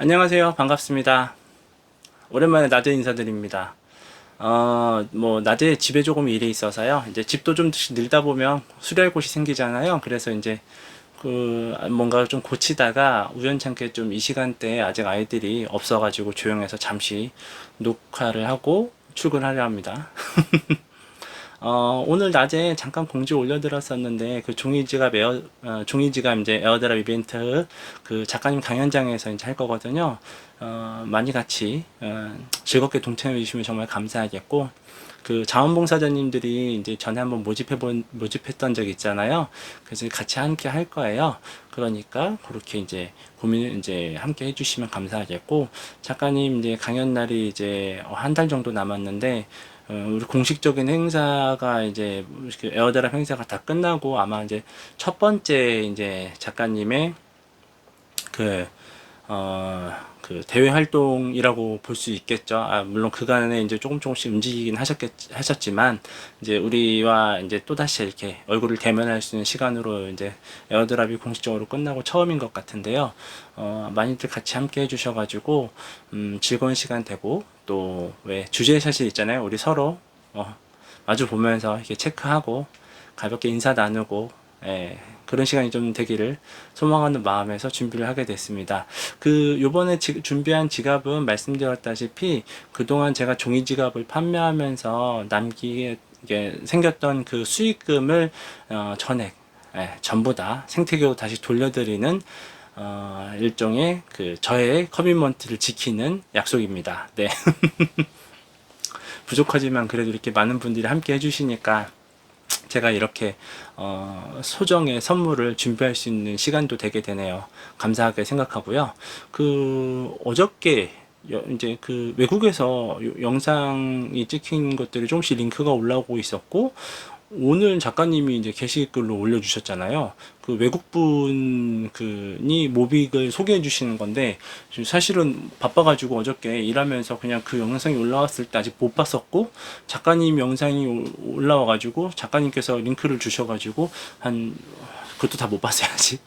안녕하세요. 반갑습니다. 오랜만에 낮에 인사드립니다. 낮에 집에 조금 일이 있어서요. 이제 집도 좀 늘다 보면 수리할 곳이 생기잖아요. 그래서 이제 뭔가 좀 고치다가 우연찮게 좀 이 시간대에 아직 아이들이 없어가지고 조용해서 잠시 녹화를 하고 출근하려 합니다. 오늘 낮에 잠깐 공지 올려드렸었는데, 종이지갑 이제 에어드랍 이벤트 그 작가님 강연장에서 이제 할 거거든요. 많이 같이, 즐겁게 동참해 주시면 정말 감사하겠고, 그 자원봉사자님들이 이제 전에 한번 모집했던 적 있잖아요. 그래서 같이 함께 할 거예요. 그러니까 그렇게 이제 고민을 이제 함께 해주시면 감사하겠고, 작가님 이제 강연 날이 이제 한 달 정도 남았는데, 우리 공식적인 행사가 이제 그 에어드랍 행사가 다 끝나고 아마 이제 첫 번째 이제 작가님의 그, 그 대외 활동이라고 볼 수 있겠죠. 물론 그간에 이제 조금씩 움직이긴 하셨지만, 이제 우리와 이제 또다시 이렇게 얼굴을 대면할 수 있는 시간으로 이제 에어드랍이 공식적으로 끝나고 처음인 것 같은데요. 많이들 같이 함께 해주셔가지고, 즐거운 시간 되고, 또 왜 주제샷이 있잖아요. 우리 서로, 마주 보면서 이렇게 체크하고, 가볍게 인사 나누고, 그런 시간이 좀 되기를 소망하는 마음에서 준비를 하게 됐습니다. 요번에 준비한 지갑은 말씀드렸다시피 그동안 제가 종이 지갑을 판매하면서 남기게 생겼던 그 수익금을 전액, 전부 다 생태계로 다시 돌려드리는 일종의 저의 커미먼트를 지키는 약속입니다. 네. 부족하지만 그래도 이렇게 많은 분들이 함께 해주시니까 제가 이렇게 소정의 선물을 준비할 수 있는 시간도 되게 되네요. 감사하게 생각하고요. 어저께 이제 외국에서 영상이 찍힌 것들이 조금씩 링크가 올라오고 있었고, 오늘 작가님이 이제 게시글로 올려주셨잖아요. 그 외국분이 모빅을 소개해 주시는 건데, 사실은 바빠가지고 어저께 일하면서 그냥 그 영상이 올라왔을 때 아직 못 봤었고, 작가님 영상이 올라와가지고 작가님께서 링크를 주셔가지고 그것도 다 못 봤어요, 아직.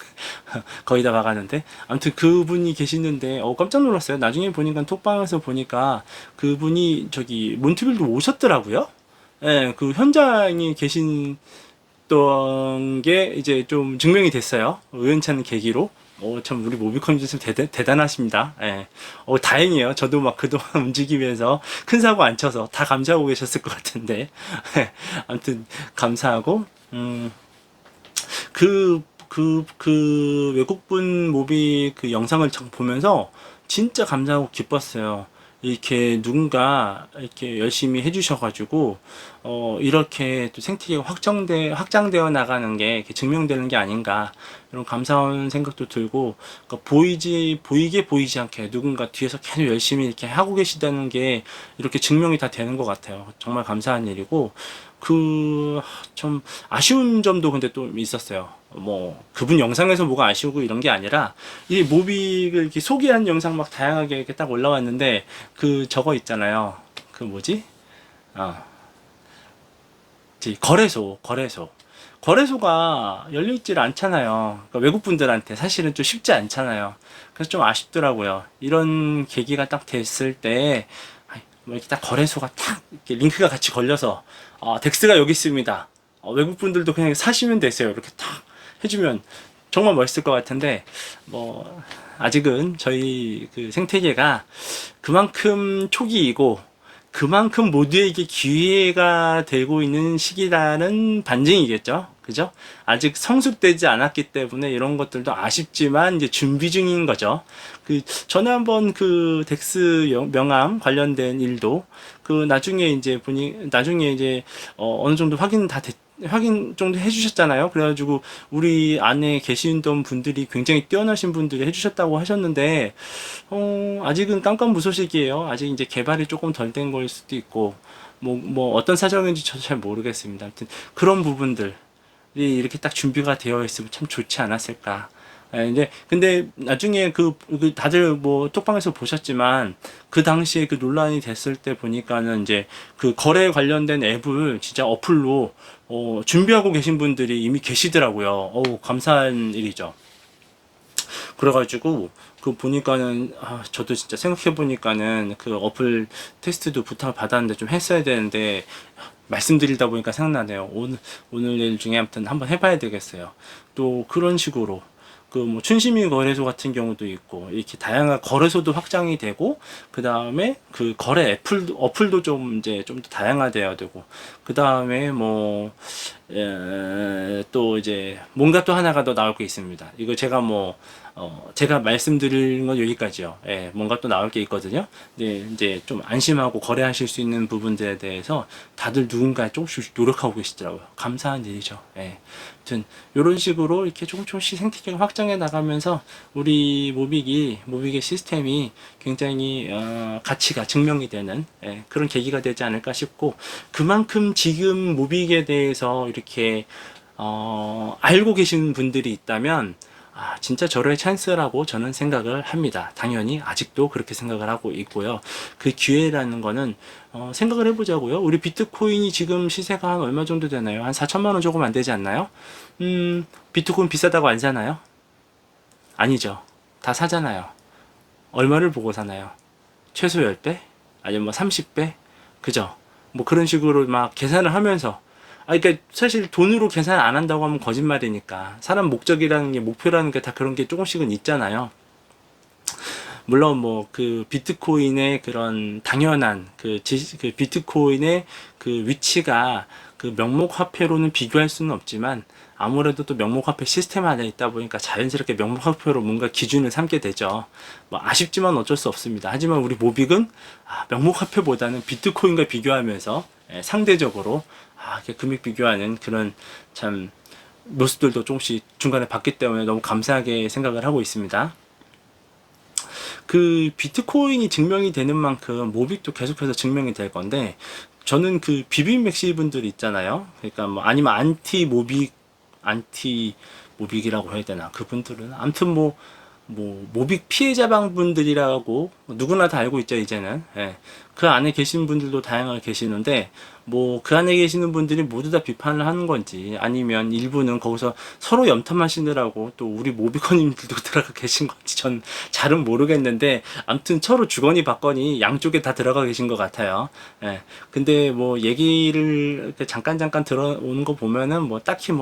거의 다 봐가는데. 아무튼 그분이 계시는데, 깜짝 놀랐어요. 나중에 보니까, 톡방에서 보니까 그분이 몬트빌로 오셨더라고요. 예, 그 현장에 계신 게 이제 좀 증명이 됐어요. 우연찮은 계기로. 참, 우리 모비컴 대단하십니다. 예. 다행이에요. 저도 막 그동안 움직이면서 큰 사고 안 쳐서 다 감사하고 계셨을 것 같은데. 아무튼, 감사하고, 외국분 모비 그 영상을 보면서 진짜 감사하고 기뻤어요. 이렇게 누군가 이렇게 열심히 해주셔가지고, 이렇게 또 생태계가 확장되어 나가는 게 이렇게 증명되는 게 아닌가, 이런 감사한 생각도 들고, 그러니까 보이게 보이지 않게 누군가 뒤에서 계속 열심히 이렇게 하고 계시다는 게 이렇게 증명이 다 되는 것 같아요. 정말 감사한 일이고, 좀 아쉬운 점도 근데 또 있었어요. 그분 영상에서 뭐가 아쉬우고 이런 게 아니라, 이 모빅을 이렇게 소개한 영상 막 다양하게 이렇게 딱 올라왔는데, 저거 있잖아요. 뭐지? 거래소. 거래소가 열려있질 않잖아요. 그러니까 외국분들한테 사실은 좀 쉽지 않잖아요. 그래서 좀 아쉽더라고요. 이런 계기가 딱 됐을 때, 이렇게 딱 거래소가 딱 이렇게 링크가 같이 걸려서, 덱스가 여기 있습니다. 외국분들도 그냥 사시면 되세요. 이렇게 딱 해주면 정말 멋있을 것 같은데, 아직은 저희 생태계가 그만큼 초기이고, 그만큼 모두에게 기회가 되고 있는 시기라는 반증이겠죠. 그죠? 아직 성숙되지 않았기 때문에 이런 것들도 아쉽지만 이제 준비 중인 거죠. 전에 한번 덱스 명함 관련된 일도 나중에 이제 어느 정도 확인 정도 해주셨잖아요. 그래가지고 우리 안에 계시던 분들이 굉장히 뛰어나신 분들이 해주셨다고 하셨는데, 아직은 깜깜무소식이에요. 아직 이제 개발이 조금 덜 된 거일 수도 있고, 어떤 사정인지 저도 잘 모르겠습니다. 아무튼 그런 부분들이 이렇게 딱 준비가 되어 있으면 참 좋지 않았을까. 근데 나중에 다들 톡방에서 보셨지만, 그 당시에 논란이 됐을 때 보니까는 이제 거래 관련된 앱을 진짜 어플로 준비하고 계신 분들이 이미 계시더라고요. 감사한 일이죠. 그래가지고 그 보니까는 저도 진짜 생각해 보니까는 그 어플 테스트도 부탁을 받았는데 좀 했어야 되는데 말씀드리다 보니까 생각나네요. 오늘 일 중에 아무튼 한번 해봐야 되겠어요. 또 그런 식으로 그 뭐 춘심이 거래소 같은 경우도 있고 이렇게 다양한 거래소도 확장이 되고 그 다음에 그 거래 어플도 좀 이제 좀 더 다양화돼야 되고 그 다음에 뭐 또 이제 뭔가 또 하나가 더 나올 게 있습니다. 이거 제가 제가 말씀드리는 건 여기까지요. 예, 뭔가 또 나올 게 있거든요. 네, 이제 좀 안심하고 거래하실 수 있는 부분들에 대해서 다들 누군가 조금씩 노력하고 계시더라고요. 감사한 일이죠. 예. 아무튼 이런 식으로 이렇게 조금씩 생태계가 확장해 나가면서 우리 모빅의 시스템이 굉장히 가치가 증명이 되는 그런 계기가 되지 않을까 싶고 그만큼 지금 모빅에 대해서 이렇게 알고 계신 분들이 있다면 진짜 절호의 찬스라고 저는 생각을 합니다. 당연히 아직도 그렇게 생각을 하고 있고요. 그 기회라는 거는 생각을 해보자고요. 우리 비트코인이 지금 시세가 한 얼마 정도 되나요? 한 4천만 원 조금 안 되지 않나요? 비트코인 비싸다고 안 사나요? 아니죠. 다 사잖아요. 얼마를 보고 사나요? 최소 10배? 아니면 뭐 30배? 그죠? 뭐 그런 식으로 막 계산을 하면서 그러니까 사실 돈으로 계산 안 한다고 하면 거짓말이니까 사람 목적이라는 게 목표라는 게 다 그런 게 조금씩은 있잖아요. 물론 뭐 그 비트코인의 그런 당연한 그 비트코인의 그 위치가 그 명목 화폐로는 비교할 수는 없지만 아무래도 또 명목 화폐 시스템 안에 있다 보니까 자연스럽게 명목 화폐로 뭔가 기준을 삼게 되죠. 뭐 아쉽지만 어쩔 수 없습니다. 하지만 우리 모빅은 명목 화폐보다는 비트코인과 비교하면서 상대적으로 이렇게 금액 비교하는 그런 참 모습들도 조금씩 중간에 봤기 때문에 너무 감사하게 생각을 하고 있습니다. 그 비트코인이 증명이 되는 만큼 모빅도 계속해서 증명이 될 건데 저는 그 비빔맥시 분들 있잖아요. 그러니까 뭐 아니면 안티 모빅이라고 해야 되나 그분들은 아무튼 모빅 피해자방 분들이라고 누구나 다 알고 있죠 이제는. 그 안에 계신 분들도 다양하게 계시는데 그 안에 계시는 분들이 모두 다 비판을 하는 건지 아니면 일부는 거기서 서로 염탐하시느라고 또 우리 모비커님들도 들어가 계신 건지 전 잘은 모르겠는데 아무튼 서로 주거니 받거니 양쪽에 다 들어가 계신 것 같아요. 근데 얘기를 잠깐 들어오는 거 보면은 딱히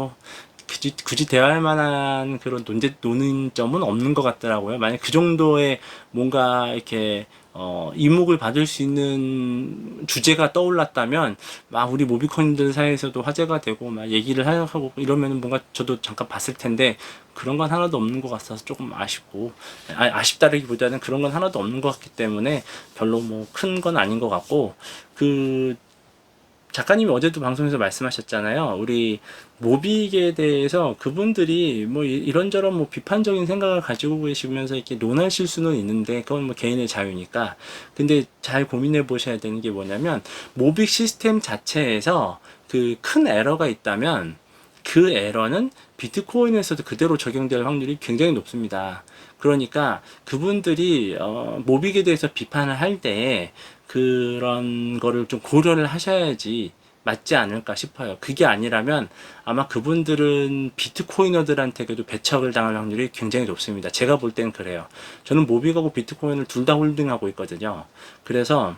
굳이 대화할 만한 그런 노는 점은 없는 것 같더라고요. 만약 그 정도의 뭔가 이렇게 이목을 받을 수 있는 주제가 떠올랐다면 우리 모비커인들 사이에서도 화제가 되고 얘기를 하고 이러면은 뭔가 저도 잠깐 봤을 텐데 그런 건 하나도 없는 것 같아서 조금 아쉽고 아쉽다라기보다는 그런 건 하나도 없는 것 같기 때문에 별로 큰 건 아닌 것 같고 작가님이 어제도 방송에서 말씀하셨잖아요. 우리 모빅에 대해서 그분들이 이런저런 비판적인 생각을 가지고 계시면서 이렇게 논하실 수는 있는데 그건 개인의 자유니까. 근데 잘 고민해 보셔야 되는 게 뭐냐면 모빅 시스템 자체에서 그 큰 에러가 있다면 그 에러는 비트코인에서도 그대로 적용될 확률이 굉장히 높습니다. 그러니까 그분들이 모빅에 대해서 비판을 할 때 그런 거를 좀 고려를 하셔야지 맞지 않을까 싶어요. 그게 아니라면 아마 그분들은 비트코이너들한테도 배척을 당할 확률이 굉장히 높습니다. 제가 볼 땐 그래요. 저는 모빅하고 비트코인을 둘 다 홀딩하고 있거든요. 그래서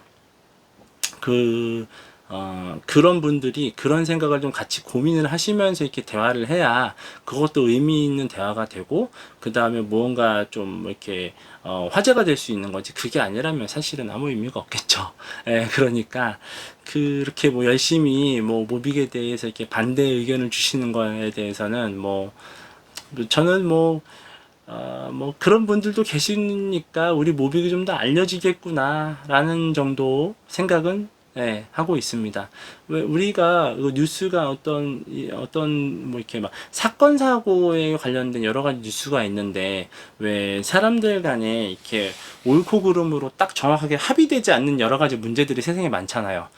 그런 분들이 그런 생각을 좀 같이 고민을 하시면서 이렇게 대화를 해야 그것도 의미 있는 대화가 되고 그 다음에 무언가 좀 이렇게 화제가 될 수 있는 거지. 그게 아니라면 사실은 아무 의미가 없겠죠. 그러니까 그렇게 열심히 모빅에 대해서 이렇게 반대 의견을 주시는 거에 대해서는 저는 그런 분들도 계시니까 우리 모빅이 좀 더 알려지겠구나 라는 정도 생각은 하고 있습니다. 왜 우리가 뉴스가 어떤 이렇게 사건 사고에 관련된 여러 가지 뉴스가 있는데 왜 사람들 간에 이렇게 옳고 그름으로 딱 정확하게 합의되지 않는 여러 가지 문제들이 세상에 많잖아요.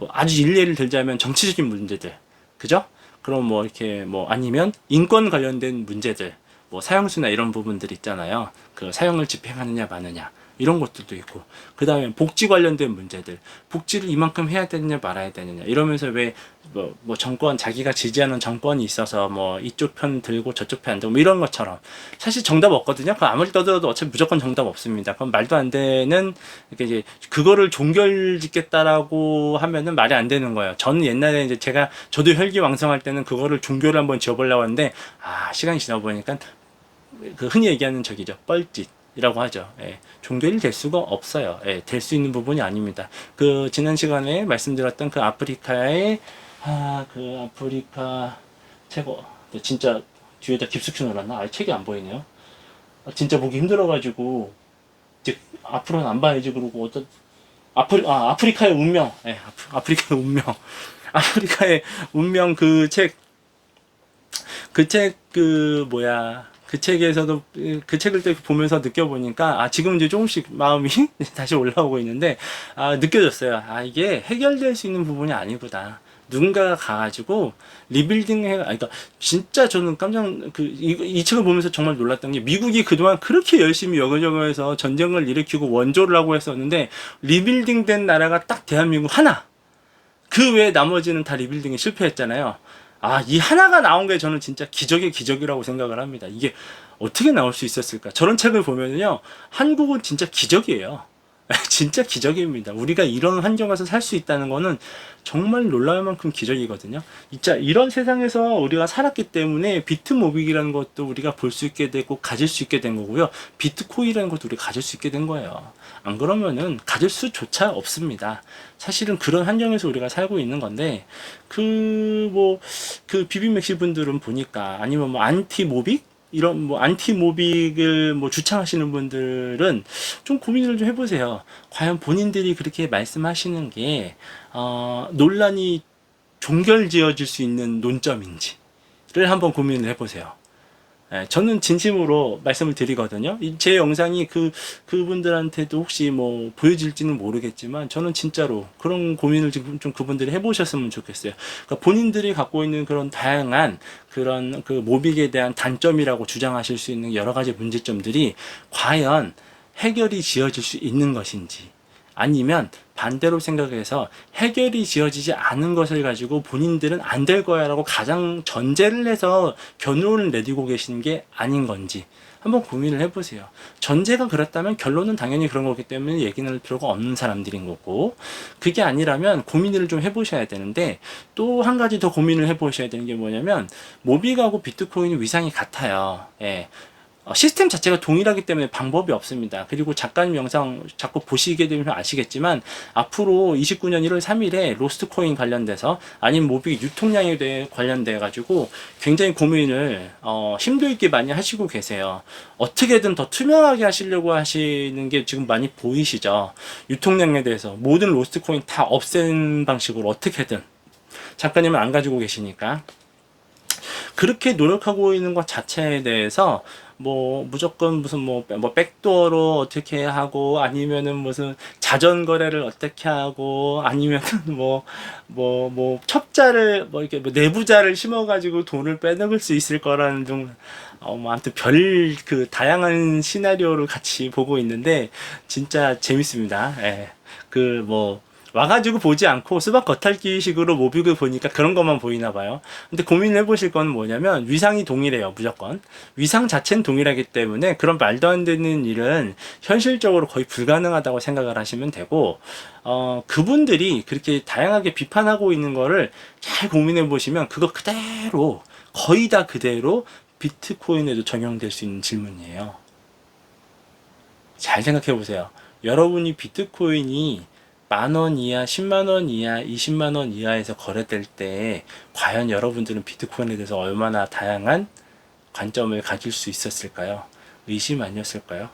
아주 일례를 들자면 정치적인 문제들, 그죠? 그럼 이렇게 아니면 인권 관련된 문제들, 사형수나 이런 부분들 있잖아요. 그 사용을 집행하느냐 마느냐 이런 것들도 있고, 그 다음에 복지 관련된 문제들, 복지를 이만큼 해야 되느냐 말아야 되느냐 이러면서 왜 뭐 정권, 자기가 지지하는 정권이 있어서 뭐 이쪽 편 들고 저쪽 편 안 들고 뭐 이런 것처럼 사실 정답 없거든요. 그 아무리 떠들어도 어차피 무조건 정답 없습니다. 그럼 말도 안 되는, 이렇게 이제 그거를 종결짓겠다라고 하면은 말이 안 되는 거예요. 저는 옛날에 이제 저도 혈기왕성할 때는 그거를 종교를 한번 지어보려고 하는데, 시간이 지나 보니까 그 흔히 얘기하는 저기죠, 뻘짓이라고 하죠. 예, 종교일 될 수가 없어요. 예, 될 수 있는 부분이 아닙니다. 그 지난 시간에 말씀드렸던 그 아프리카의 그 아프리카 최고, 진짜 뒤에다 깊숙이 넣어놨나? 아예 책이 안 보이네요. 진짜 보기 힘들어가지고 이제 앞으로는 안 봐야지. 그러고 어떤 아프리카의 운명, 예, 아프리카의 운명, 아프리카의 운명 그 책에서도 그 책을 또 보면서 느껴보니까 지금 이제 조금씩 마음이 다시 올라오고 있는데 느껴졌어요. 이게 해결될 수 있는 부분이 아니구나. 누군가가 가가지고 리빌딩 그러니까 진짜 저는 이 책을 보면서 정말 놀랐던 게, 미국이 그동안 그렇게 열심히 여기저기에서 전쟁을 일으키고 원조를 하고 했었는데 리빌딩 된 나라가 딱 대한민국 하나. 그 외에 나머지는 다 리빌딩에 실패했잖아요. 이 하나가 나온 게 저는 진짜 기적의 기적이라고 생각을 합니다. 이게 어떻게 나올 수 있었을까? 저런 책을 보면요, 한국은 진짜 기적이에요. 진짜 기적입니다. 우리가 이런 환경에서 살 수 있다는 거는 정말 놀라울 만큼 기적이거든요. 진짜 이런 세상에서 우리가 살았기 때문에 비트모빅이라는 것도 우리가 볼 수 있게 되고 가질 수 있게 된 거고요. 비트코인이라는 것도 우리가 가질 수 있게 된 거예요. 안 그러면은 가질 수조차 없습니다. 사실은 그런 환경에서 우리가 살고 있는 건데, 그 비빔맥시 분들은 보니까, 아니면 뭐 안티모빅? 이런 안티모빅을 주창하시는 분들은 좀 고민을 좀 해보세요. 과연 본인들이 그렇게 말씀하시는 게 논란이 종결지어질 수 있는 논점인지를 한번 고민을 해보세요. 저는 진심으로 말씀을 드리거든요. 제 영상이 그분들한테도 혹시 보여질지는 모르겠지만, 저는 진짜로 그런 고민을 지금 좀 그분들이 해보셨으면 좋겠어요. 그러니까 본인들이 갖고 있는 그런 다양한 그런 그 모빅에 대한 단점이라고 주장하실 수 있는 여러 가지 문제점들이 과연 해결이 지어질 수 있는 것인지, 아니면 반대로 생각해서 해결이 지어지지 않은 것을 가지고 본인들은 안 될 거야 라고 가장 전제를 해서 결론을 내리고 계시는 게 아닌 건지 한번 고민을 해보세요. 전제가 그렇다면 결론은 당연히 그런 거기 때문에 얘기는 할 필요가 없는 사람들인 거고, 그게 아니라면 고민을 좀 해보셔야 되는데, 또 한 가지 더 고민을 해보셔야 되는 게 뭐냐면, 모빅하고 비트코인이 위상이 같아요. 예. 시스템 자체가 동일하기 때문에 방법이 없습니다. 그리고 작가님 영상 자꾸 보시게 되면 아시겠지만, 앞으로 29년 1월 3일에 로스트코인 관련돼서, 아니면 모빅 유통량에 대해 관련돼 가지고 굉장히 고민을 심도 있게 많이 하시고 계세요. 어떻게든 더 투명하게 하시려고 하시는 게 지금 많이 보이시죠. 유통량에 대해서 모든 로스트코인 다 없앤 방식으로 어떻게든, 작가님은 안 가지고 계시니까 그렇게 노력하고 있는 것 자체에 대해서 무조건 무슨 백도어로 어떻게 하고, 아니면은 무슨 자전 거래를 어떻게 하고, 아니면은 첩자를 이렇게 내부자를 심어가지고 돈을 빼먹을 수 있을 거라는 등 아무튼 다양한 시나리오를 같이 보고 있는데 진짜 재밌습니다. 예. 와가지고 보지 않고 수박 겉핥기식으로 모빅을 보니까 그런 것만 보이나 봐요. 근데 고민을 해보실 건 뭐냐면, 위상이 동일해요. 무조건 위상 자체는 동일하기 때문에 그런 말도 안 되는 일은 현실적으로 거의 불가능하다고 생각을 하시면 되고, 그분들이 그렇게 다양하게 비판하고 있는 거를 잘 고민해 보시면 그거 그대로, 거의 다 그대로 비트코인에도 적용될 수 있는 질문이에요. 잘 생각해 보세요. 여러분이 비트코인이 10,000원 이하, 100,000원 이하, 200,000원 이하에서 거래될 때 과연 여러분들은 비트코인에 대해서 얼마나 다양한 관점을 가질 수 있었을까요? 의심 아니었을까요?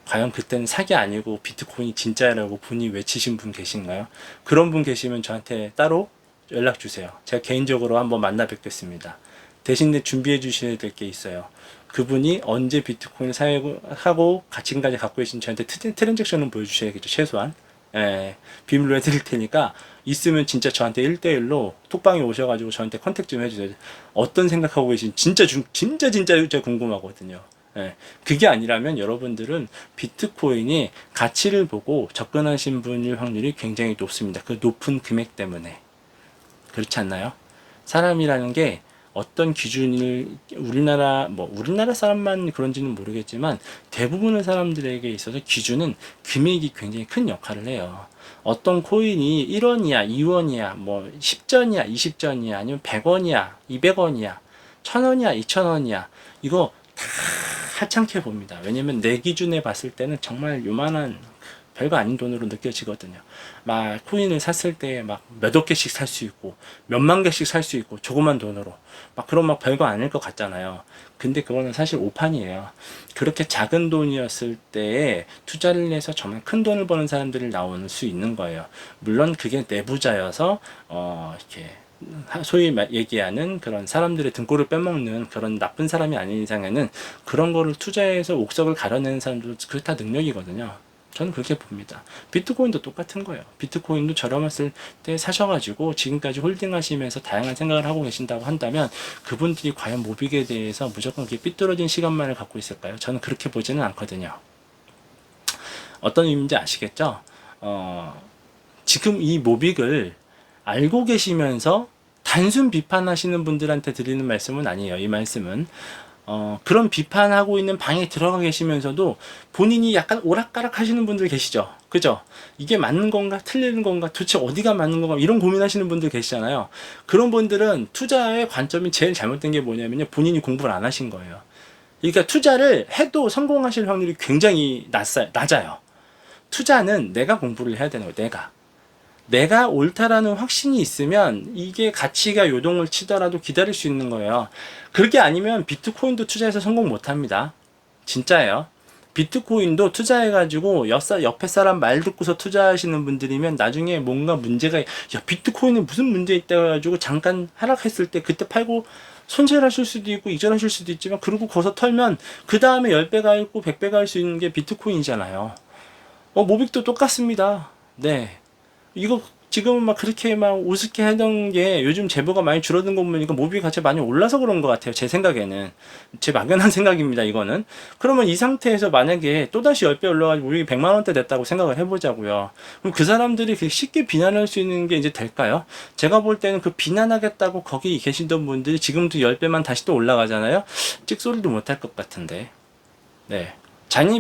과연 그때는 사기 아니고 비트코인이 진짜라고 분이 외치신 분 계신가요? 그런 분 계시면 저한테 따로 연락 주세요. 제가 개인적으로 한번 만나 뵙겠습니다. 대신에 준비해 주셔야 될 게 있어요. 그분이 언제 비트코인을 사용하고 가치까지 갖고 계신 저한테 트랜잭션은 보여주셔야겠죠. 최소한. 예, 비밀로 해드릴 테니까 있으면 진짜 저한테 1대1로 톡방에 오셔가지고 저한테 컨택 좀 해주세요. 어떤 생각하고 계신지 진짜 제가 궁금하거든요. 예, 그게 아니라면 여러분들은 비트코인이 가치를 보고 접근하신 분일 확률이 굉장히 높습니다. 그 높은 금액 때문에. 그렇지 않나요? 사람이라는 게 어떤 기준을 우리나라 사람만 그런지는 모르겠지만 대부분의 사람들에게 있어서 기준은 금액이 굉장히 큰 역할을 해요. 어떤 코인이 1원이야, 2원이야, 뭐 10전이야, 20전이야, 아니면 100원이야, 200원이야, 1000원이야, 2000원이야. 이거 다 하찮게 봅니다. 왜냐면 내 기준에 봤을 때는 정말 요만한 별거 아닌 돈으로 느껴지거든요. 막 코인을 샀을 때 막 몇억 개씩 살 수 있고 몇만 개씩 살 수 있고 조그만 돈으로 막 그런 막 별거 아닐 것 같잖아요. 근데 그거는 사실 오판이에요. 그렇게 작은 돈이었을 때에 투자를 해서 정말 큰 돈을 버는 사람들이 나올 수 있는 거예요. 물론 그게 내부자여서 이렇게 소위 얘기하는 그런 사람들의 등골을 빼먹는 그런 나쁜 사람이 아닌 이상에는 그런 거를 투자해서 옥석을 가려내는 사람들도 그게 다 능력이거든요. 저는 그렇게 봅니다. 비트코인도 똑같은 거예요. 비트코인도 저렴했을 때 사셔가지고 지금까지 홀딩하시면서 다양한 생각을 하고 계신다고 한다면 그분들이 과연 모빅에 대해서 무조건 그렇게 삐뚤어진 시간만을 갖고 있을까요? 저는 그렇게 보지는 않거든요. 어떤 의미인지 아시겠죠? 지금 이 모빅을 알고 계시면서 단순 비판하시는 분들한테 드리는 말씀은 아니에요. 이 말씀은 그런 비판하고 있는 방에 들어가 계시면서도 본인이 약간 오락가락 하시는 분들 계시죠. 그죠? 이게 맞는 건가 틀리는 건가 도대체 어디가 맞는 건가 이런 고민하시는 분들 계시잖아요. 그런 분들은 투자의 관점이 제일 잘못된 게 뭐냐면요, 본인이 공부를 안 하신 거예요. 그러니까 투자를 해도 성공하실 확률이 굉장히 낮아요. 투자는 내가 공부를 해야 되는 거예요. 내가 옳다라는 확신이 있으면 이게 가치가 요동을 치더라도 기다릴 수 있는 거예요. 그렇게 아니면 비트코인도 투자해서 성공 못 합니다. 진짜예요. 비트코인도 투자해가지고 옆에 사람 말 듣고서 투자하시는 분들이면 나중에 뭔가 문제가, 야, 비트코인에 무슨 문제 있다 해가지고 잠깐 하락했을 때 그때 팔고 손실하실 수도 있고 이전하실 수도 있지만, 그리고 거기서 털면 그 다음에 10배가 있고 100배가 할 수 있는 게 비트코인이잖아요. 모빅도 똑같습니다. 네. 이거 지금은 막 그렇게 막 우습게 하던 게 요즘 제보가 많이 줄어든 거 보니까 모빅 가치가 많이 올라서 그런 것 같아요. 제 생각에는. 제 막연한 생각입니다, 이거는. 그러면 이 상태에서 만약에 또다시 10배 올라가지고 모빅이 100만원대 됐다고 생각을 해보자고요. 그럼 그 사람들이 쉽게 비난할 수 있는 게 이제 될까요? 제가 볼 때는 그 비난하겠다고 거기 계시던 분들이 지금도 10배만 다시 또 올라가잖아요. 찍소리도 못할 것 같은데. 네.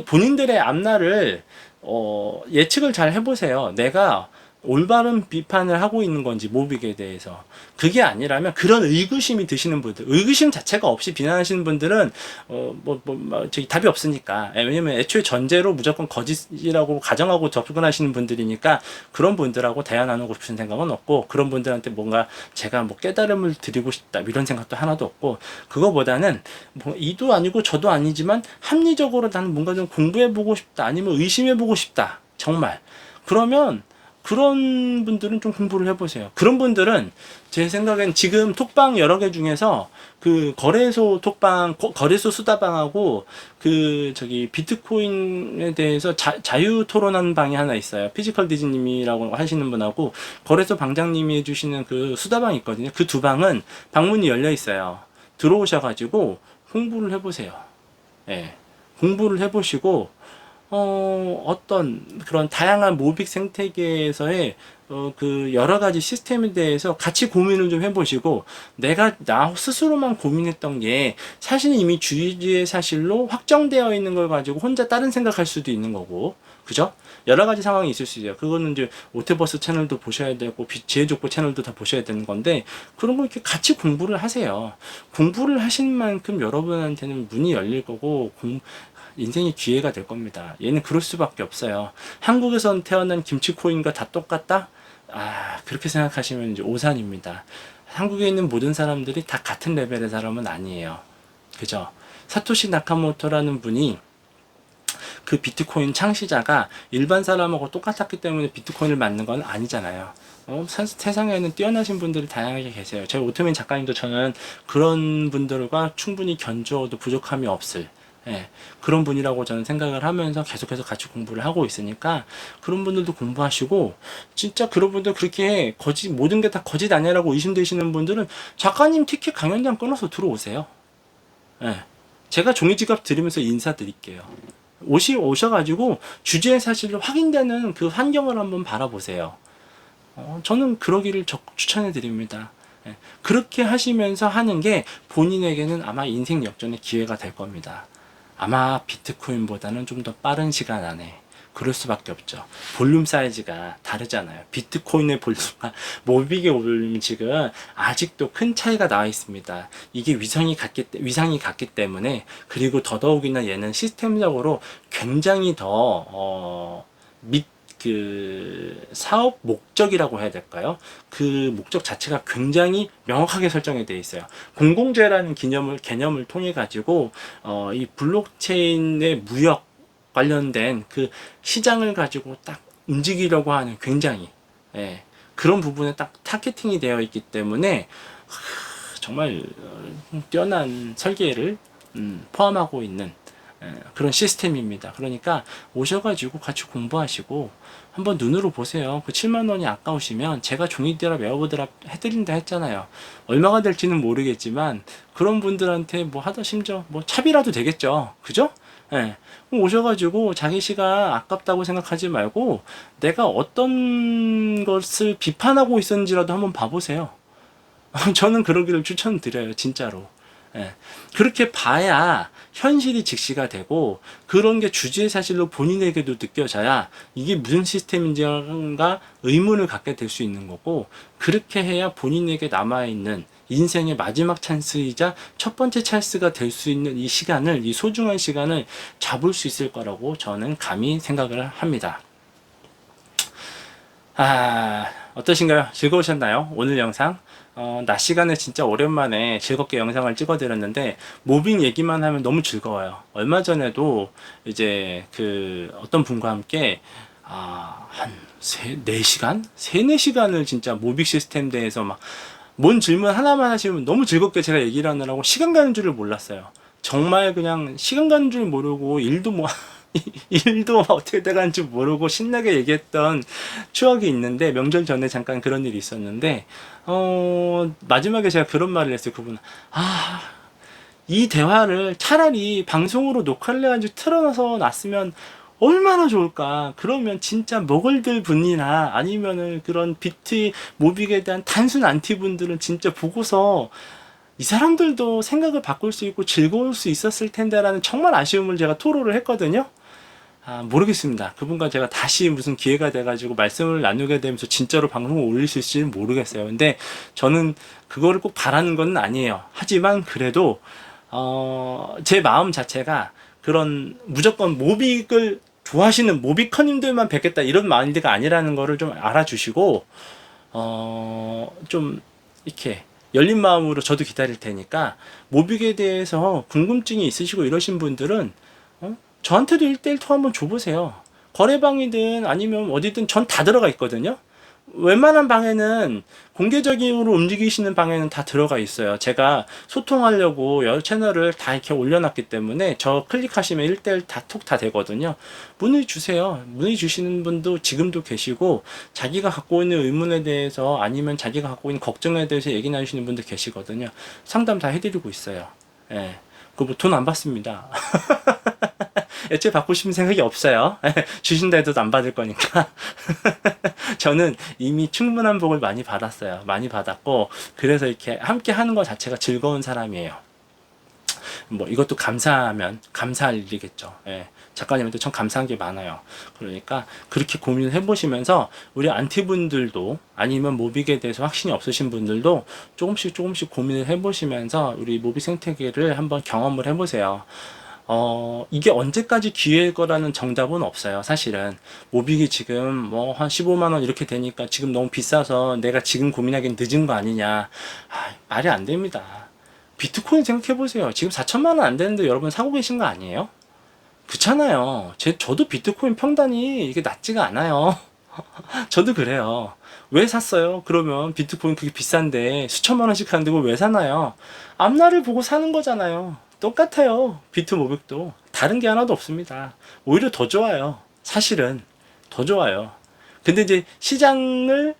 본인들의 앞날을 예측을 잘 해보세요. 내가 올바른 비판을 하고 있는 건지 모빅에 대해서. 그게 아니라면 그런 의구심이 드시는 분들, 의구심 자체가 없이 비난하시는 분들은 저기 답이 없으니까. 왜냐면 애초에 전제로 무조건 거짓이라고 가정하고 접근하시는 분들이니까 그런 분들하고 대화 나누고 싶은 생각은 없고, 그런 분들한테 뭔가 제가 뭐 깨달음을 드리고 싶다 이런 생각도 하나도 없고, 그거보다는 뭐 이도 아니고 저도 아니지만 합리적으로 나는 뭔가 좀 공부해보고 싶다, 아니면 의심해보고 싶다, 정말. 그러면 그런 분들은 좀 공부를 해보세요. 그런 분들은 제 생각엔 지금 톡방 여러 개 중에서 그 거래소 톡방, 거래소 수다방하고 그 저기 비트코인에 대해서 자유 토론하는 방이 하나 있어요. 피지컬 디즈님이라고 하시는 분하고 거래소 방장님이 해주시는 그 수다방이 있거든요. 그 두 방은 방문이 열려 있어요. 들어오셔가지고 공부를 해보세요. 예. 공부를 해보시고 어떤 그런 다양한 모빅 생태계에서의 그 여러 가지 시스템에 대해서 같이 고민을 좀 해보시고, 나 스스로만 고민했던 게 사실은 이미 주의의 사실로 확정되어 있는 걸 가지고 혼자 다른 생각할 수도 있는 거고, 그죠? 여러 가지 상황이 있을 수 있어요. 그거는 이제 오테버스 채널도 보셔야 되고 지혜족보 채널도 다 보셔야 되는 건데, 그런 거 이렇게 같이 공부를 하세요. 공부를 하신 만큼 여러분한테는 문이 열릴 거고 인생의 기회가 될 겁니다. 얘는 그럴 수밖에 없어요. 한국에선 태어난 김치코인과 다 똑같다? 그렇게 생각하시면 이제 오산입니다. 한국에 있는 모든 사람들이 다 같은 레벨의 사람은 아니에요. 그죠? 사토시 나카모토라는 분이 그 비트코인 창시자가 일반 사람하고 똑같았기 때문에 비트코인을 만든 건 아니잖아요. 세상에는 뛰어나신 분들이 다양하게 계세요. 저희 오토민 작가님도 저는 그런 분들과 충분히 견주어도 부족함이 없을, 그런 분이라고 저는 생각을 하면서 계속해서 같이 공부를 하고 있으니까, 그런 분들도 공부하시고, 진짜 그런 분들 그렇게 모든 게 다 거짓 아니라고 의심되시는 분들은 작가님 티켓 강연장 끊어서 들어오세요. 제가 종이지갑 드리면서 인사드릴게요. 오셔가지고 주주의 사실로 확인되는 그 환경을 한번 바라보세요. 저는 그러기를 추천해 드립니다. 예, 그렇게 하시면서 하는 게 본인에게는 아마 인생 역전의 기회가 될 겁니다. 아마 비트코인보다는 좀 더 빠른 시간 안에 그럴 수밖에 없죠. 볼륨 사이즈가 다르잖아요. 비트코인의 볼륨과 모빅의 볼륨이 지금 아직도 큰 차이가 나와 있습니다. 이게 위상이 같기 때문에, 그리고 더더욱이나 얘는 시스템적으로 굉장히 더 그 사업 목적이라고 해야 될까요? 그 목적 자체가 굉장히 명확하게 설정이 되어 있어요. 공공재라는 개념을 통해 가지고 이 블록체인의 무역 관련된 그 시장을 가지고 딱 움직이려고 하는, 굉장히 그런 부분에 딱 타겟팅이 되어 있기 때문에 정말 뛰어난 설계를 포함하고 있는 그런 시스템입니다. 그러니까 오셔가지고 같이 공부하시고 한번 눈으로 보세요. 그 7만 원이 아까우시면 제가 종이드랍, 에어드랍 해드린다 했잖아요. 얼마가 될지는 모르겠지만 그런 분들한테 뭐 하다 심지어 뭐 차비라도 되겠죠. 그죠? 예. 오셔가지고 자기 시간 아깝다고 생각하지 말고 내가 어떤 것을 비판하고 있었는지라도 한번 봐보세요. 저는 그러기를 추천드려요, 진짜로. 예. 그렇게 봐야 현실이 직시가 되고 그런 게 주지의 사실로 본인에게도 느껴져야 이게 무슨 시스템인지가 의문을 갖게 될 수 있는 거고, 그렇게 해야 본인에게 남아있는 인생의 마지막 찬스이자 첫 번째 찬스가 될 수 있는 이 시간을, 이 소중한 시간을 잡을 수 있을 거라고 저는 감히 생각을 합니다. 어떠신가요? 즐거우셨나요? 오늘 영상? 낮 시간에 진짜 오랜만에 즐겁게 영상을 찍어드렸는데, 모빙 얘기만 하면 너무 즐거워요. 얼마 전에도 이제 어떤 분과 함께, 한 4시간? 4시간을 진짜 모빅 시스템 대해서 뭔 질문 하나만 하시면 너무 즐겁게 제가 얘기를 하느라고 시간 가는 줄을 몰랐어요. 정말 그냥 시간 가는 줄 모르고 일도 어떻게 돼가는지 모르고 신나게 얘기했던 추억이 있는데, 명절 전에 잠깐 그런 일이 있었는데, 마지막에 제가 그런 말을 했어요. 그분, 이 대화를 차라리 방송으로 녹화를 해가지고 틀어놔서 놨으면 얼마나 좋을까. 그러면 진짜 먹을들 분이나 아니면은 그런 비트 모빅에 대한 단순 안티분들은 진짜 보고서 이 사람들도 생각을 바꿀 수 있고 즐거울 수 있었을 텐데라는 정말 아쉬움을 제가 토로를 했거든요. 모르겠습니다. 그분과 제가 다시 무슨 기회가 돼가지고 말씀을 나누게 되면서 진짜로 방송을 올릴 수 있을지는 모르겠어요. 근데 저는 그거를 꼭 바라는 건 아니에요. 하지만 그래도 제 마음 자체가 그런 무조건 모빅을 좋아하시는 모비커님들만 뵙겠다 이런 마인드가 아니라는 거를 좀 알아주시고, 좀 이렇게 열린 마음으로 저도 기다릴 테니까, 모빅에 대해서 궁금증이 있으시고 이러신 분들은 저한테도 1대1 통화 한번 줘보세요. 거래방이든 아니면 어디든 전 다 들어가 있거든요. 웬만한 방에는, 공개적으로 움직이시는 방에는 다 들어가 있어요. 제가 소통하려고 여러 채널을 다 이렇게 올려놨기 때문에 저 클릭하시면 1대1 다 톡 다 되거든요. 문의 주세요. 문의 주시는 분도 지금도 계시고, 자기가 갖고 있는 의문에 대해서 아니면 자기가 갖고 있는 걱정에 대해서 얘기 나누시는 분들 계시거든요. 상담 다 해드리고 있어요. 예. 그거 뭐 돈 안 받습니다. 애초에 받고 싶은 생각이 없어요. 주신다 해도 안 받을 거니까. 저는 이미 충분한 복을 많이 받았어요. 많이 받았고, 그래서 이렇게 함께 하는 것 자체가 즐거운 사람이에요. 뭐 이것도 감사하면 감사할 일이겠죠. 작가님한테 참 감사한 게 많아요. 그러니까 그렇게 고민을 해보시면서 우리 안티분들도 아니면 모빅에 대해서 확신이 없으신 분들도 조금씩 고민을 해보시면서 우리 모빅 생태계를 한번 경험을 해보세요. 이게 언제까지 기회일 거라는 정답은 없어요. 사실은 모빅이 지금 뭐 한 15만원 이렇게 되니까 지금 너무 비싸서 내가 지금 고민하기엔 늦은 거 아니냐, 말이 안 됩니다. 비트코인 생각해보세요. 지금 4천만원 안 되는데 여러분 사고 계신 거 아니에요? 그렇잖아요. 저도 비트코인 평단이 이게 낮지가 않아요. 저도 그래요. 왜 샀어요? 그러면 비트코인 그게 비싼데 수천만 원씩 하는데 그걸 왜 사나요? 앞날을 보고 사는 거잖아요. 똑같아요. 비트 모빅도 다른 게 하나도 없습니다. 오히려 더 좋아요. 사실은 더 좋아요. 근데 이제 시장을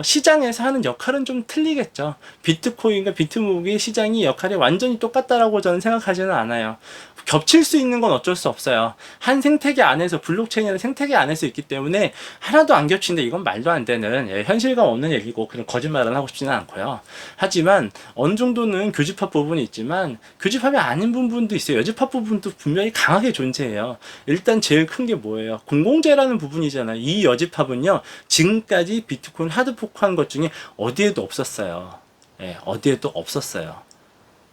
시장에서 하는 역할은 좀 틀리겠죠. 비트코인과 비트무브의 시장이 역할이 완전히 똑같다라고 저는 생각하지는 않아요. 겹칠 수 있는 건 어쩔 수 없어요. 한 생태계 안에서, 블록체인이라는 생태계 안에서 있기 때문에 하나도 안 겹치는데 이건 말도 안 되는, 현실감 없는 얘기고, 그런 거짓말은 하고 싶지는 않고요. 하지만 어느 정도는 교집합 부분이 있지만 교집합이 아닌 부분도 있어요. 여집합 부분도 분명히 강하게 존재해요. 일단 제일 큰 게 뭐예요? 공공재라는 부분이잖아요. 이 여집합은요, 지금까지 비트코인 하드포크한 것 중에 어디에도 없었어요. 어디에도 없었어요.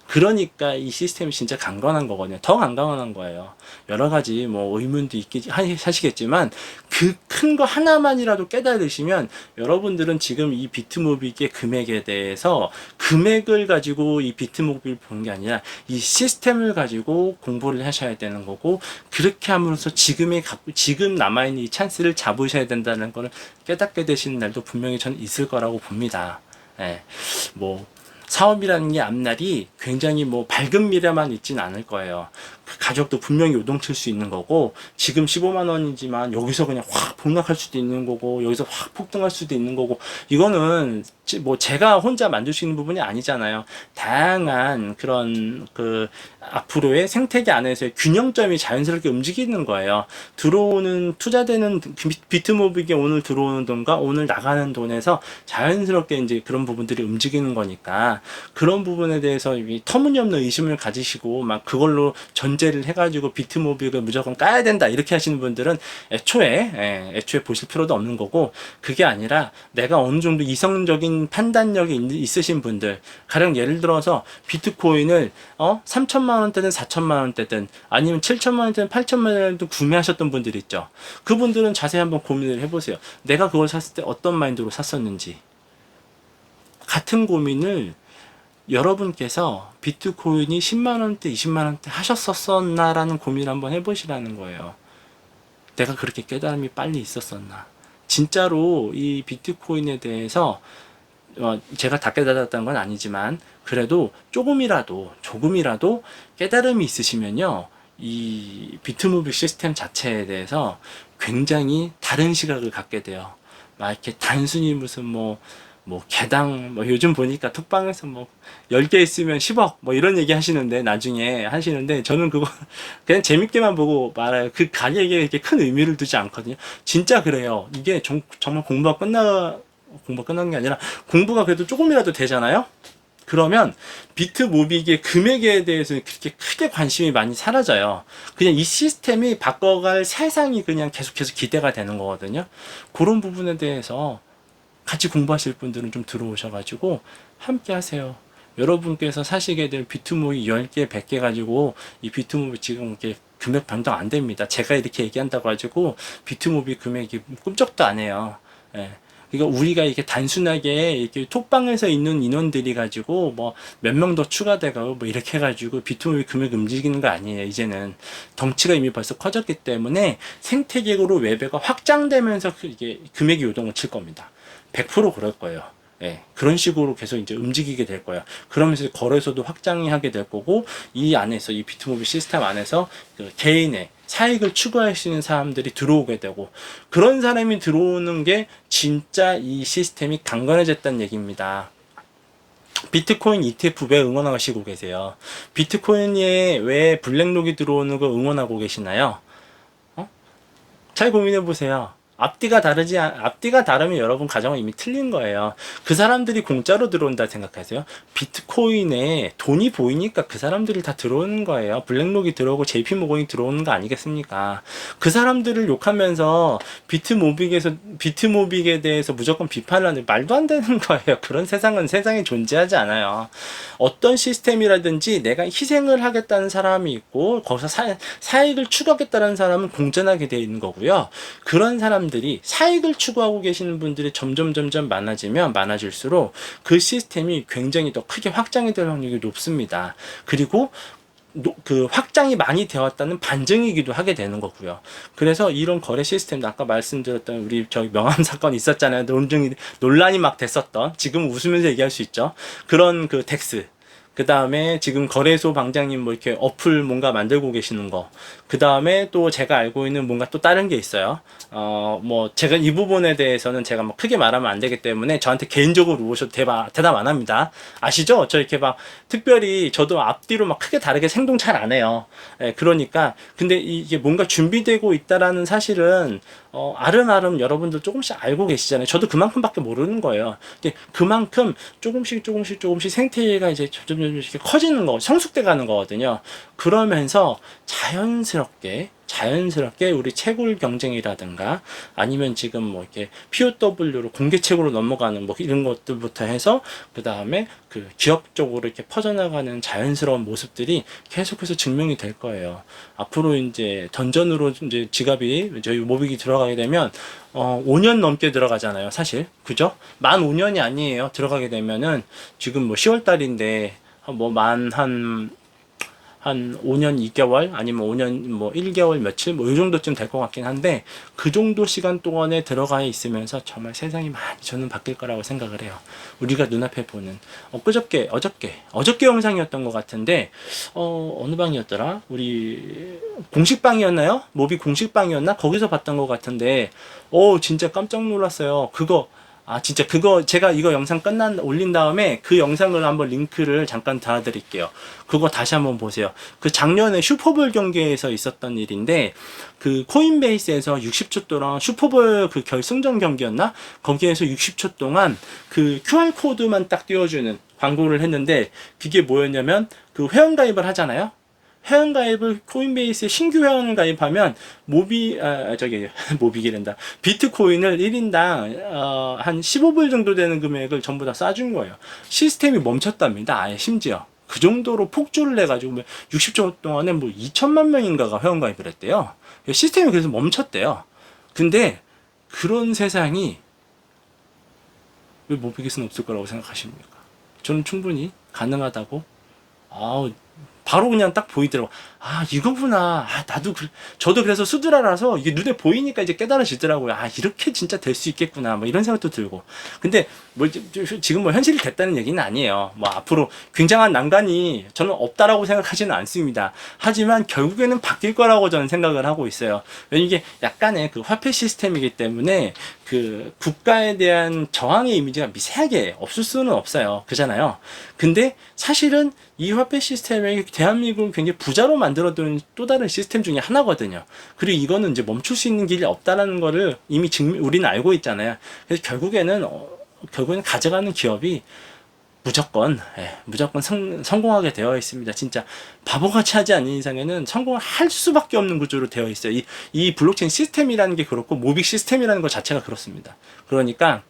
그러니까 이 시스템이 진짜 강건한 거거든요. 더 강건한 거예요. 여러 가지 뭐 의문도 있긴 하시겠지만 그 큰 거 하나만이라도 깨달으시면 여러분들은 지금 이 비트모빅의 금액에 대해서 금액을 가지고 이 비트모빅을 보는 게 아니라 이 시스템을 가지고 공부를 하셔야 되는 거고, 그렇게 함으로써 지금 남아있는 이 찬스를 잡으셔야 된다는 거를 깨닫게 되시는 날도 분명히 저는 있을 거라고 봅니다. 뭐 사업이라는 게 앞날이 굉장히 뭐 밝은 미래만 있진 않을 거예요. 그 가격도 분명히 요동칠 수 있는 거고, 지금 15만 원이지만 여기서 그냥 확 폭락할 수도 있는 거고, 여기서 확 폭등할 수도 있는 거고, 이거는 뭐 제가 혼자 만들 수 있는 부분이 아니잖아요. 다양한 그런 앞으로의 생태계 안에서의 균형점이 자연스럽게 움직이는 거예요. 들어오는, 투자되는 비트모빅에 오늘 들어오는 돈과 오늘 나가는 돈에서 자연스럽게 이제 그런 부분들이 움직이는 거니까, 그런 부분에 대해서 터무니없는 의심을 가지시고 막 그걸로 전제를 해가지고 비트모빅을 무조건 까야 된다 이렇게 하시는 분들은 애초에 보실 필요도 없는 거고, 그게 아니라 내가 어느 정도 이성적인 판단력이 있으신 분들, 가령 예를 들어서 비트코인을 3천만 원대든 4천만 원대든 아니면 7천만 원대든 8천만 원대든 구매하셨던 분들 있죠. 그분들은 자세히 한번 고민을 해보세요. 내가 그걸 샀을 때 어떤 마인드로 샀었는지. 같은 고민을 여러분께서 비트코인이 10만원대, 20만원대 하셨었나라는 고민을 한번 해보시라는 거예요. 내가 그렇게 깨달음이 빨리 있었었나. 진짜로 이 비트코인에 대해서 제가 다 깨달았다는 건 아니지만 그래도 조금이라도 깨달음이 있으시면요, 이 비트무비 시스템 자체에 대해서 굉장히 다른 시각을 갖게 돼요. 막 이렇게 단순히 무슨 개당, 요즘 보니까 톡방에서 10개 있으면 10억, 이런 얘기 하시는데, 나중에 하시는데, 저는 그거 그냥 재밌게만 보고 말아요. 그 가격에 이렇게 큰 의미를 두지 않거든요. 진짜 그래요. 이게 정말 공부가 끝난 게 아니라, 공부가 그래도 조금이라도 되잖아요? 그러면 비트모빅의 금액에 대해서 그렇게 크게 관심이 많이 사라져요. 그냥 이 시스템이 바꿔갈 세상이 그냥 계속해서 기대가 되는 거거든요. 그런 부분에 대해서 같이 공부하실 분들은 좀 들어오셔가지고 함께 하세요. 여러분께서 사시게 될 비트모비 10개, 100개 가지고 이 비트모비 지금 이렇게 금액 변동 안 됩니다. 제가 이렇게 얘기한다고 가지고 비트모비 금액이 꿈쩍도 안 해요. 그러니까 우리가 이렇게 단순하게 이렇게 톡방에서 있는 인원들이 가지고 몇 명 더 추가되고 이렇게 해가지고 비트모비 금액 움직이는 거 아니에요. 이제는 덩치가 이미 벌써 커졌기 때문에 생태계로 외배가 확장되면서 이게 금액이 요동을 칠 겁니다. 100% 그럴 거예요. 그런 식으로 계속 이제 움직이게 될 거예요. 그러면서 거래소도 확장이 하게 될 거고, 이 안에서, 이 비트모비 시스템 안에서 개인의 사익을 추구하시는 사람들이 들어오게 되고, 그런 사람이 들어오는 게 진짜 이 시스템이 강건해졌다는 얘기입니다. 비트코인 ETF 왜 응원하시고 계세요? 비트코인에 왜 블랙록이 들어오는 거 응원하고 계시나요? 잘 고민해 보세요. 앞뒤가 다르면 여러분 가정은 이미 틀린 거예요. 그 사람들이 공짜로 들어온다 생각하세요? 비트코인에 돈이 보이니까 그 사람들이 다 들어오는 거예요. 블랙록이 들어오고 JP모건이 들어오는 거 아니겠습니까? 그 사람들을 욕하면서 비트모빅에 대해서 무조건 비판을 하는, 말도 안 되는 거예요. 그런 세상에 존재하지 않아요. 어떤 시스템이라든지 내가 희생을 하겠다는 사람이 있고, 거기서 사익을 추구하겠다는 사람은 공존하게 되어 있는 거고요. 그런 사람들이 사익을 추구하고 계시는 분들이 점점 많아질수록 그 시스템이 굉장히 더 크게 확장이 될 확률이 높습니다. 그리고 그 확장이 많이 되었다는 반증이기도 하게 되는 거고요. 그래서 이런 거래 시스템도 아까 말씀드렸던 우리 명함 사건 있었잖아요. 논란이 막 됐었던, 지금 웃으면서 얘기할 수 있죠. 그런 덱스, 그 다음에 지금 거래소 방장님 뭐 이렇게 어플 뭔가 만들고 계시는 거. 그 다음에 또 제가 알고 있는 뭔가 또 다른 게 있어요. 뭐 제가 이 부분에 대해서는 제가 뭐 크게 말하면 안 되기 때문에 저한테 개인적으로 오셔도 대답 안 합니다. 아시죠? 저 이렇게 막 특별히 저도 앞뒤로 막 크게 다르게 생동 잘 안 해요. 예, 그러니까 근데 이게 뭔가 준비되고 있다라는 사실은 아름아름 여러분들 조금씩 알고 계시잖아요. 저도 그만큼밖에 모르는 거예요. 근데 그만큼 조금씩 생태계가 이제 점점 이렇게 커지는 거, 성숙돼 가는 거거든요. 그러면서 자연스럽게 우리 채굴 경쟁이라든가 아니면 지금 뭐 이렇게 POW로 공개 채굴로 넘어가는 뭐 이런 것들부터 해서 그 다음에 그 기업 쪽으로 이렇게 퍼져나가는 자연스러운 모습들이 계속해서 증명이 될 거예요. 앞으로 이제 던전으로 이제 지갑이 저희 모빅이 들어가게 되면 5년 넘게 들어가잖아요, 사실. 그죠? 만 5년이 아니에요. 들어가게 되면은 지금 뭐 10월 달인데 뭐 한 5년 2개월 아니면 5년 뭐 1개월 며칠 뭐 이 정도쯤 될 것 같긴 한데 그 정도 시간 동안에 들어가 있으면서 정말 세상이 많이 저는 바뀔 거라고 생각을 해요. 우리가 눈앞에 보는 어저께 영상이었던 것 같은데 어느 방이었더라? 우리 공식방이었나요? 모비 공식방이었나? 거기서 봤던 것 같은데 진짜 깜짝 놀랐어요. 진짜 그거 제가 이거 영상 올린 다음에 그 영상을 한번 링크를 잠깐 달아드릴게요. 그거 다시 한번 보세요. 그 작년에 슈퍼볼 경기에서 있었던 일인데 그 코인베이스에서 60초 동안 슈퍼볼 그 결승전 경기였나? 거기에서 60초 동안 그 QR 코드만 딱 띄워주는 광고를 했는데 그게 뭐였냐면 그 회원가입을 하잖아요. 회원가입을 코인베이스에 신규 회원을 가입하면 모비기란다. 비트코인을 1인당 한 15불 정도 되는 금액을 전부 다 쏴준 거예요. 시스템이 멈췄답니다. 아예 심지어. 그 정도로 폭주를 해가지고 60초 동안에 뭐 2천만 명인가가 회원가입을 했대요. 시스템이 그래서 멈췄대요. 근데 그런 세상이 왜 모비깃은 없을 거라고 생각하십니까? 저는 충분히 가능하다고 바로 그냥 딱 보이더라고. 이거구나. 저도 그래서 수드라라서 이게 눈에 보이니까 이제 깨달아지더라고요. 이렇게 진짜 될 수 있겠구나. 뭐 이런 생각도 들고. 근데 지금 뭐 현실이 됐다는 얘기는 아니에요. 뭐 앞으로 굉장한 난관이 저는 없다라고 생각하지는 않습니다. 하지만 결국에는 바뀔 거라고 저는 생각을 하고 있어요. 왜냐면 이게 약간의 그 화폐 시스템이기 때문에 그 국가에 대한 저항의 이미지가 미세하게 없을 수는 없어요. 그잖아요. 근데 사실은 이 화폐 시스템이 대한민국을 굉장히 부자로 만들어둔 또 다른 시스템 중에 하나거든요. 그리고 이거는 이제 멈출 수 있는 길이 없다라는 거를 이미 우리는 알고 있잖아요. 그래서 결국에는 가져가는 기업이 무조건 성공하게 되어 있습니다. 진짜 바보같이 하지 않는 이상에는 성공을 할 수밖에 없는 구조로 되어 있어요. 이 블록체인 시스템이라는 게 그렇고 모빅 시스템이라는 것 자체가 그렇습니다. 그러니까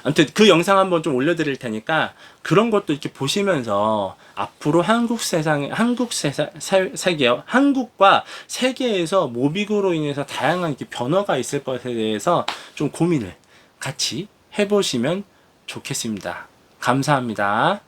아무튼 그 영상 한번 좀 올려드릴 테니까 그런 것도 이렇게 보시면서 앞으로 한국과 세계에서 모빅으로 인해서 다양한 이렇게 변화가 있을 것에 대해서 좀 고민을 같이 해보시면 좋겠습니다. 감사합니다.